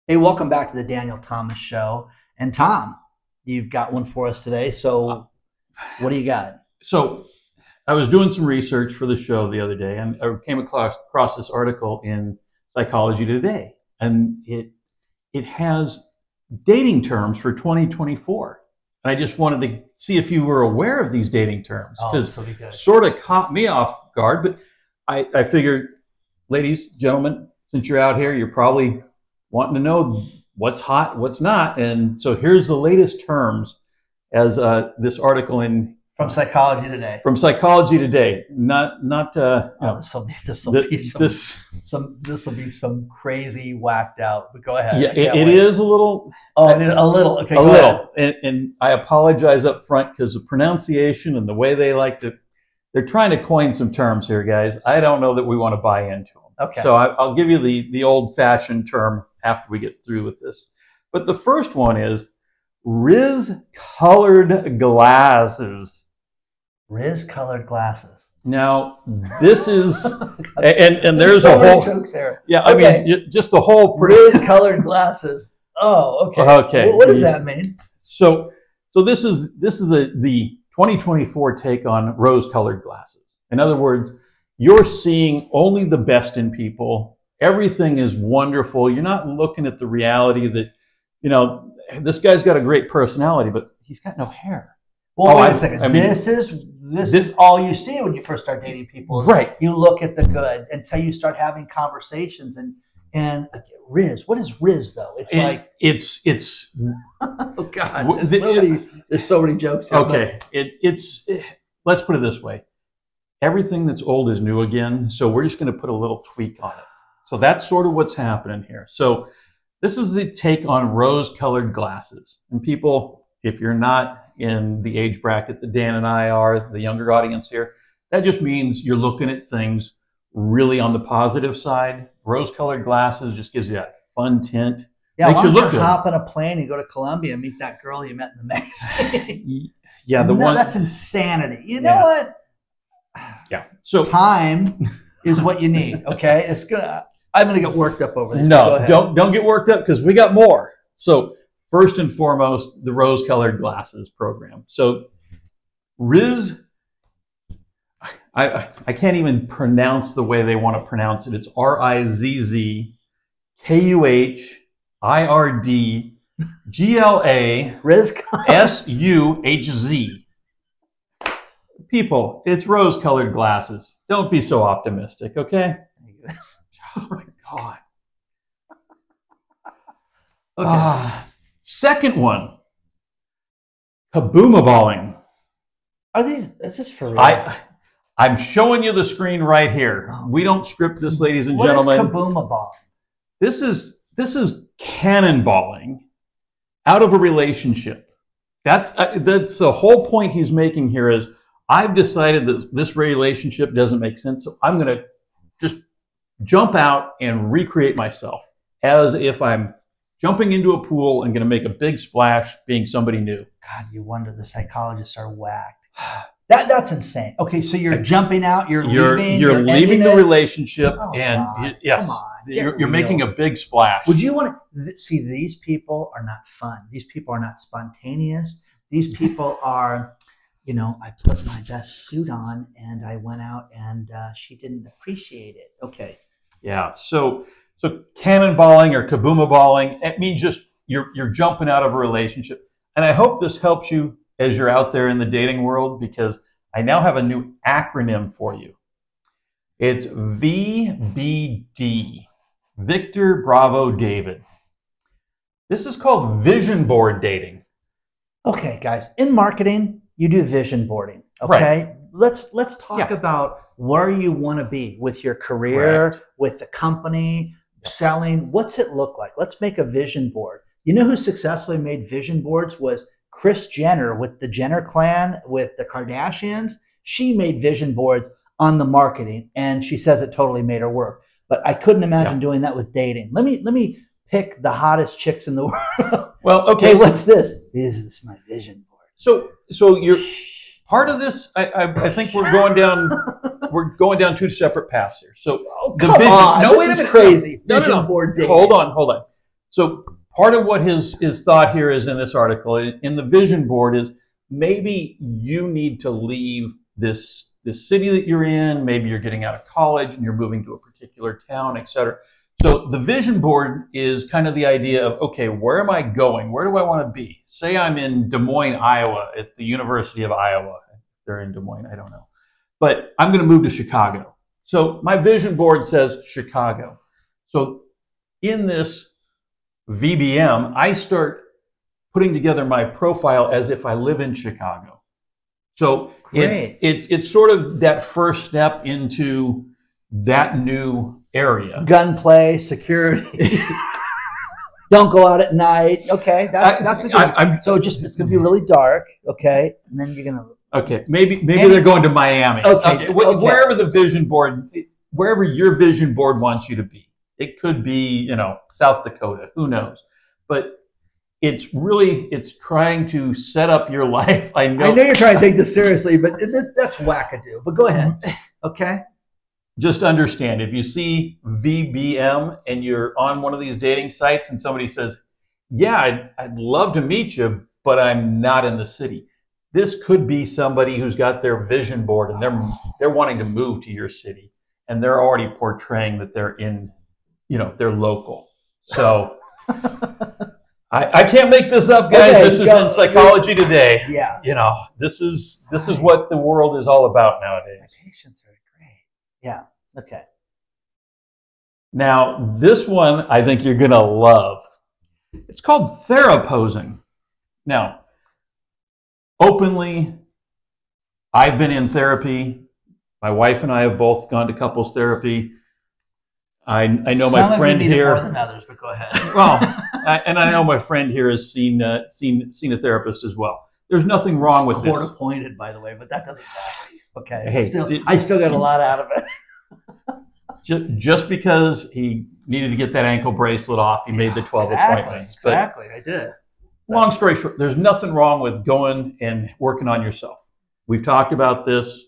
Hey, welcome back to the Daniel Thomas Show. And Tom, you've got one for us today. So what do you got? So I was doing some research for the show the other day, and I came across this article in Psychology Today, and it has dating terms for 2024. And I just wanted to see if you were aware of these dating terms, because sort of caught me off guard. But I figured, ladies, gentlemen, since you're out here, you're probably wanting to know what's hot, what's not. And so here's the latest terms as this article from Psychology Today. From Psychology Today. This will be some crazy whacked out. But go ahead. Yeah, it is a little. Oh, it is a little. Okay, a little. And I apologize up front because the pronunciation and the way they like to, they're trying to coin some terms here, guys. I don't know that we want to buy into them. Okay. So I'll give you the old-fashioned term after we get through with this. But the first one is Riz Colored Glasses. Riz Colored Glasses. Now, this is, and there's so a whole jokes there. Yeah, okay. I mean, just the whole Riz Colored Glasses. Oh, okay. Okay. Well, what does that mean? So this is the 2024 take on rose-colored glasses. In other words, you're seeing only the best in people. Everything is wonderful. You're not looking at the reality that, you know, this guy's got a great personality, but he's got no hair. Well, wait a second. This is all you see when you first start dating people. Right. You look at the good until you start having conversations. And Riz, what is Riz though? It's oh God, there's so many jokes here. Okay, let's put it this way. Everything that's old is new again, so we're just going to put a little tweak on it. So that's sort of what's happening here. So this is the take on rose-colored glasses. And people, if you're not in the age bracket that Dan and I are, the younger audience here, that just means you're looking at things really on the positive side. Rose-colored glasses just gives you that fun tint. Yeah, makes why don't you look you good. Hop on a plane and go to Colombia and meet that girl you met in the magazine? Yeah, that's insanity. You know what? Yeah. So time is what you need. Okay, I'm gonna get worked up over this. No, don't get worked up because we got more. So first and foremost, the rose-colored glasses program. So Riz, I can't even pronounce the way they want to pronounce it. It's RIZZKUHIRDGLASUHZ. People, it's rose-colored glasses. Don't be so optimistic, okay? Oh my God. Okay. Second one, Kaboomaballing. Is this for real? I'm showing you the screen right here. We don't script this, ladies and gentlemen. What is Kaboomaballing? This is cannonballing out of a relationship. That's the whole point he's making here is, I've decided that this relationship doesn't make sense, so I'm going to just jump out and recreate myself as if I'm jumping into a pool and going to make a big splash being somebody new. God, you wonder the psychologists are whacked. That's insane. Okay, so you're jumping out, you're leaving the relationship, and God, yes, you're making a big splash. Would you want to see these people are not fun. These people are not spontaneous. These people are, you know, I put my best suit on and I went out and she didn't appreciate it. Okay. Yeah. So cannonballing or kaboomaballing, it means just you're jumping out of a relationship. And I hope this helps you as you're out there in the dating world, because I now have a new acronym for you. It's VBD, Victor Bravo David. This is called vision board dating. Okay, guys, in marketing, you do vision boarding. Okay. Right. Let's talk about where you want to be with your career, with the company, selling. What's it look like? Let's make a vision board. You know who successfully made vision boards was Kris Jenner with the Jenner clan, with the Kardashians. She made vision boards on the marketing, and she says it totally made her work. But I couldn't imagine doing that with dating. Let me pick the hottest chicks in the world. Well, okay. Hey, what's this? This is my vision board. So you're part of this. I think we're going down two separate paths here. So the vision. On. No, this is crazy. No. Vision board dating. Hold on. So part of what his thought here is in this article, in the vision board, is maybe you need to leave this city that you're in. Maybe you're getting out of college and you're moving to a particular town, et cetera. So the vision board is kind of the idea of, okay, where am I going? Where do I want to be? Say I'm in Des Moines, Iowa, at the University of Iowa. They're in Des Moines, I don't know. But I'm going to move to Chicago. So my vision board says Chicago. So in this VBM, I start putting together my profile as if I live in Chicago. So it's sort of that first step into that new area. Gunplay, security. Don't go out at night. Okay, that's a good. So it's going to be really dark. Okay, and then you're going to. Okay, maybe they're going to Miami. Okay. Wherever the vision board, wherever your vision board wants you to be. It could be, South Dakota. Who knows? But it's trying to set up your life. I know you're trying to take this seriously, but that's wackadoo. But go ahead. Okay. Just understand, if you see VBM and you're on one of these dating sites and somebody says, yeah, I'd love to meet you, but I'm not in the city. This could be somebody who's got their vision board and they're wanting to move to your city, and they're already portraying that they're in, they're local. So I can't make this up, guys. Okay, this is in Psychology Today. Yeah. This is what the world is all about nowadays. My patients are great. Yeah. Okay. Now, this one I think you're going to love. It's called Theraposing. Now, openly, I've been in therapy. My wife and I have both gone to couples therapy. I know my friend here. More than others, but go ahead. Well, and I know my friend here has seen a therapist as well. There's nothing wrong with this. Court appointed, by the way, but that doesn't matter. Okay. Hey, I still got a lot out of it. Just because he needed to get that ankle bracelet off, he made the 12 appointments. Exactly, I did. Long story short, there's nothing wrong with going and working on yourself. We've talked about this.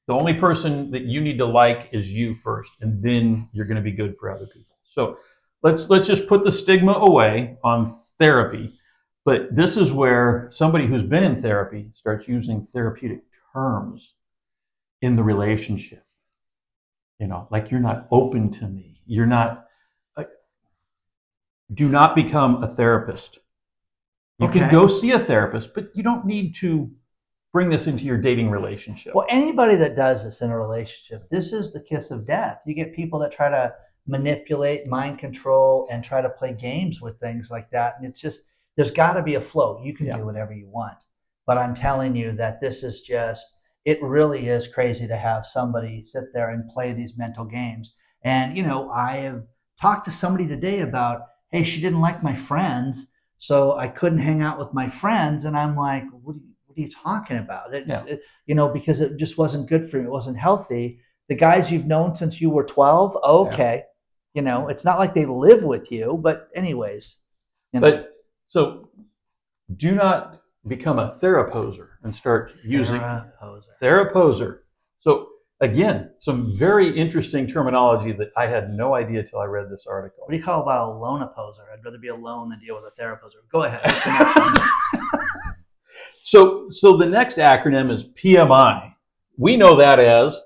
The only person that you need to like is you first, and then you're going to be good for other people. So let's just put the stigma away on therapy. But this is where somebody who's been in therapy starts using therapeutic terms in the relationship. Like, you're not open to me. You're not. Do not become a therapist. You can go see a therapist, but you don't need to bring this into your dating relationship. Well, anybody that does this in a relationship, this is the kiss of death. You get people that try to manipulate, mind control, and try to play games with things like that. And it's just, there's got to be a flow. You can do whatever you want. But I'm telling you that this is just, it really is crazy to have somebody sit there and play these mental games. And, I have talked to somebody today about, hey, she didn't like my friends, so I couldn't hang out with my friends. And I'm like, what are you talking about? Because it just wasn't good for me. It wasn't healthy. The guys you've known since you were 12, okay. Yeah. It's not like they live with you, but anyways. But so do not become a theraposer and start using theraposer. So again, some very interesting terminology that I had no idea till I read this article. What do you call about a loneoposer? I'd rather be alone than deal with a theraposer. Go ahead. So the next acronym is PMI. We know that as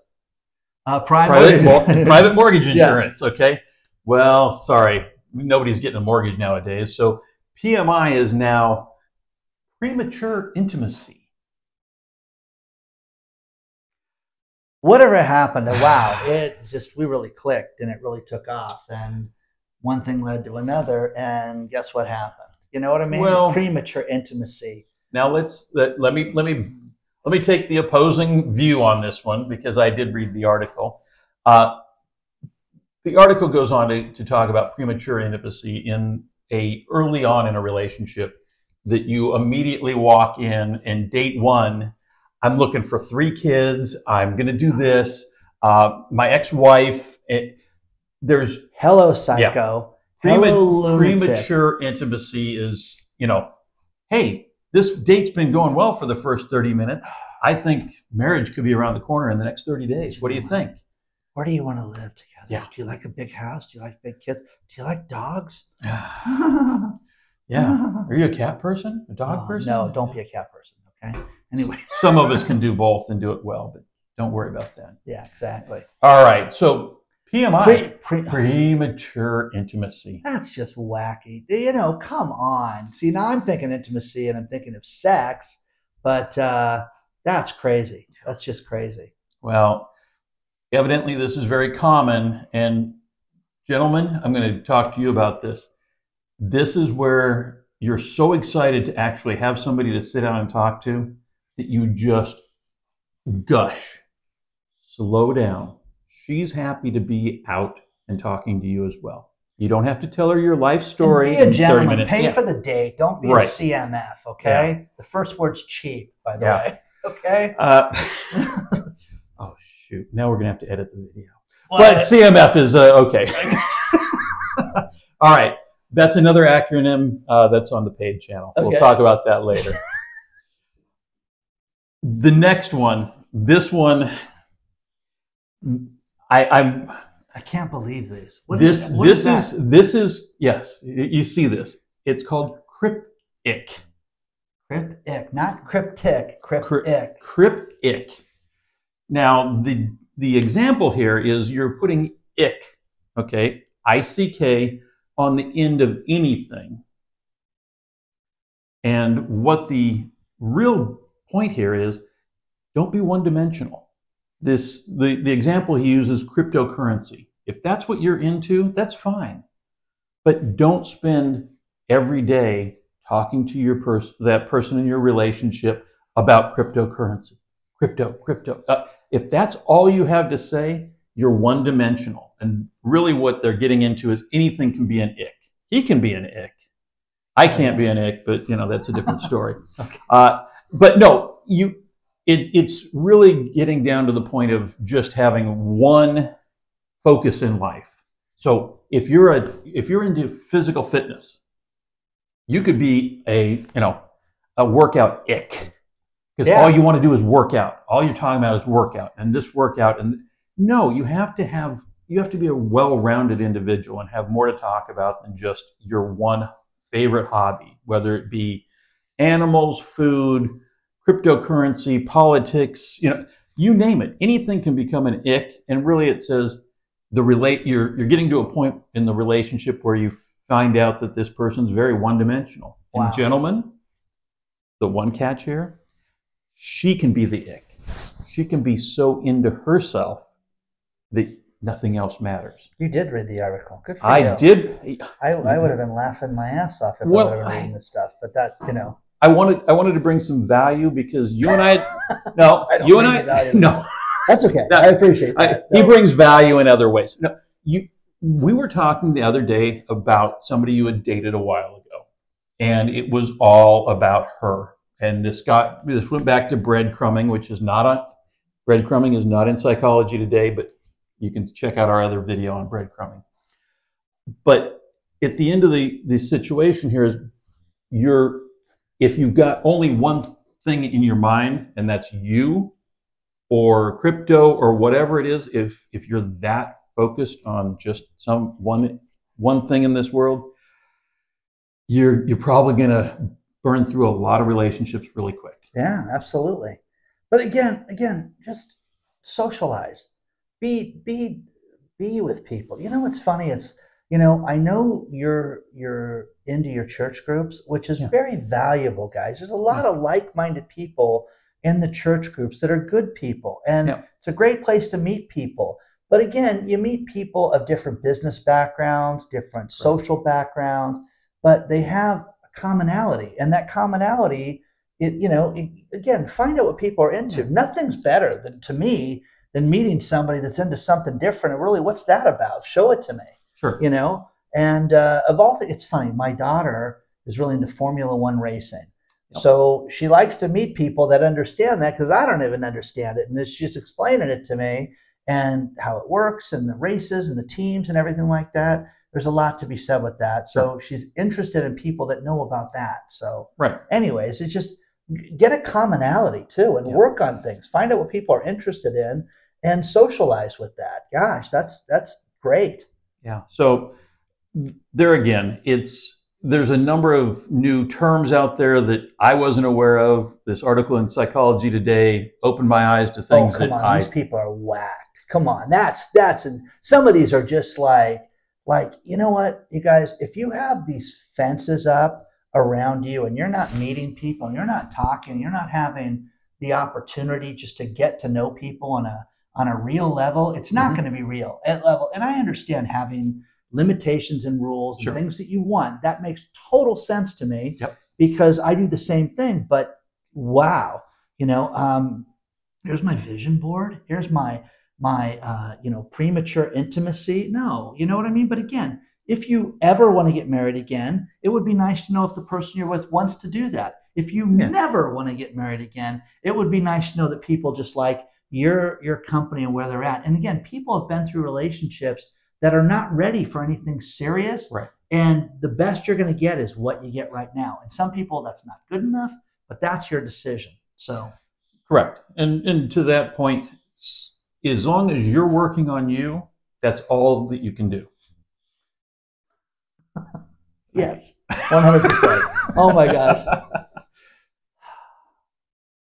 private mortgage insurance. Yeah. Okay. Well, sorry, nobody's getting a mortgage nowadays. So PMI is now Premature Intimacy. Whatever happened, wow, we really clicked and it really took off, and one thing led to another, and guess what happened? You know what I mean? Well, Premature intimacy. Now let me take the opposing view on this one, because I did read the article. The article goes on to talk about premature intimacy early on in a relationship, that you immediately walk in and date one. I'm looking for 3 kids. I'm going to do this. My ex-wife. There's hello psycho. Yeah. Hello lunatic. Premature intimacy is, hey, this date's been going well for the first 30 minutes. I think marriage could be around the corner in the next 30 days. What do you think? Where do you want to live together? Yeah. Do you like a big house? Do you like big kids? Do you like dogs? Yeah. Are you a cat person? A dog person? No, don't be a cat person. Okay. Anyway. Some of us can do both and do it well, but don't worry about that. Yeah, exactly. All right. So PMI, premature intimacy. That's just wacky. You know, come on. See, now I'm thinking intimacy and I'm thinking of sex, but that's crazy. That's just crazy. Well, evidently this is very common. And gentlemen, I'm going to talk to you about this. This is where you're so excited to actually have somebody to sit down and talk to that you just gush. Slow down. She's happy to be out and talking to you as well. You don't have to tell her your life story. And be a gentleman. Pay for the date. Don't be a CMF, okay? Yeah. The first word's cheap, by the way. Okay? Oh, shoot. Now we're going to have to edit the video. But CMF is okay. All right. That's another acronym that's on the paid channel. Okay. We'll talk about that later. The next one, this one, I can't believe this. This is yes. You see this? It's called cryptic. Cryptic, not cryptic. Cryptic. Cryptic. Now the example here is you're putting ick, okay, ICK, on the end of anything. And what the real point here is, don't be one-dimensional. The example he uses, cryptocurrency. If that's what you're into, that's fine. But don't spend every day talking to that person in your relationship about cryptocurrency. Crypto. If that's all you have to say, you're one-dimensional. And really what they're getting into is anything can be an ick. He can be an ick. I can't be an ick, but you know, that's a different story. Okay. But no, it's really getting down to the point of just having one focus in life. So if you're into physical fitness, you could be a workout ick. Because all you want to do is work out. All you're talking about is workout and this workout. And no, you have to be a well-rounded individual and have more to talk about than just your one favorite hobby, whether it be animals, food, cryptocurrency, politics, you name it. Anything can become an ick. And really it says you're getting to a point in the relationship where you find out that this person's very one-dimensional. Wow. And gentlemen, the one catch here, she can be the ick. She can be so into herself that nothing else matters. You did read the article. Good for you. I did. I would have been laughing my ass off if I would have been reading this stuff. But that, I wanted to bring some value because you and I, no. That's okay. I appreciate that. He brings value in other ways. No, we were talking the other day about somebody you had dated a while ago, and it was all about her. And this went back to breadcrumbing, which is breadcrumbing is not in psychology today, but you can check out our other video on breadcrumbing. But at the end of the situation here is if you've got only one thing in your mind, and that's you or crypto or whatever it is, if you're that focused on just some one thing in this world, you're probably going to burn through a lot of relationships really quick. Yeah, absolutely. But again, just socialize. Be with people. What's funny? It's, I know you're into your church groups, which is very valuable, guys. There's a lot of like-minded people in the church groups that are good people. And it's a great place to meet people. But again, you meet people of different business backgrounds, different social backgrounds, but they have commonality, and that commonality, again, find out what people are into. Nothing's better than meeting somebody that's into something different. And really, what's that about? Show it to me. Sure. And of all things, it's funny. My daughter is really into Formula One racing, so she likes to meet people that understand that, because I don't even understand it, and she's explaining it to me and how it works and the races and the teams and everything like that. There's a lot to be said with that. So she's interested in people that know about that. So anyways, it's just get a commonality too and work on things. Find out what people are interested in and socialize with that. Gosh, that's Great. Yeah. So there again, there's a number of new terms out there that I wasn't aware of. This article in Psychology Today opened my eyes to things come on. These people are whacked. Come on. And some of these are just like, you know what, you guys, if you have these fences up around you and you're not meeting people and you're not talking, you're not having the opportunity just to get to know people on a real level, it's not going to be real at level. And I understand having limitations and rules and things that you want. That makes total sense to me because I do the same thing. But wow, here's my vision board. Here's my premature intimacy. No, you know what I mean? But again, if you ever want to get married again, it would be nice to know if the person you're with wants to do that. If you never want to get married again, it would be nice to know that people just like your company and where they're at. And again, people have been through relationships that are not ready for anything serious. Right. And the best you're going to get is what you get right now. And some people, that's not good enough, but that's your decision. So, correct. And to that point, as long as you're working on you, that's all that you can do. Yes, 100%. Oh my gosh.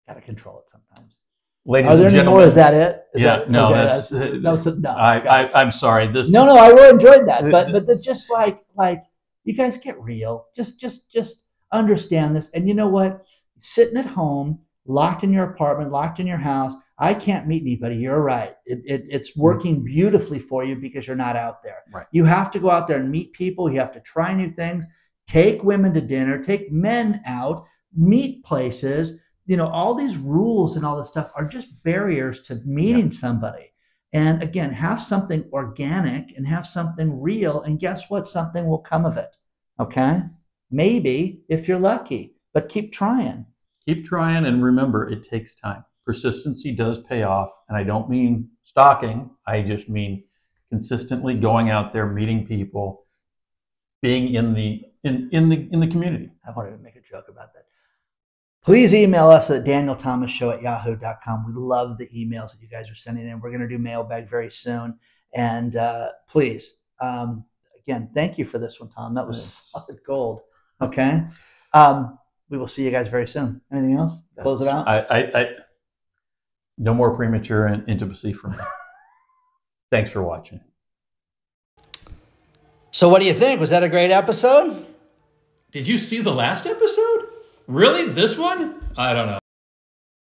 Got to control it sometimes. Ladies Are there and any gentlemen, more? Is that it? I'm sorry. No, I really enjoyed that. But it's just like you guys get real. Just understand this. And you know what? Sitting at home, locked in your apartment, locked in your house, I can't meet anybody. You're right. It's working beautifully for you because you're not out there. Right. You have to go out there and meet people. You have to try new things. Take women to dinner. Take men out. Meet places. All these rules and all this stuff are just barriers to meeting somebody. And again, have something organic and have something real. And guess what? Something will come of it. Okay? Maybe if you're lucky, but keep trying. Keep trying. And remember, it takes time. Persistency does pay off. And I don't mean stalking. I just mean consistently going out there, meeting people, being in the community. I wanted to make a joke about that. Please email us at danielthomasshow@yahoo.com. We love the emails that you guys are sending in. We're going to do mailbag very soon. And please, again, thank you for this one, Tom. That was solid gold. Okay. We will see you guys very soon. Anything else? Close it out. No more premature intimacy for me. Thanks for watching. So what do you think? Was that a great episode? Did you see the last episode? Really? This one? I don't know.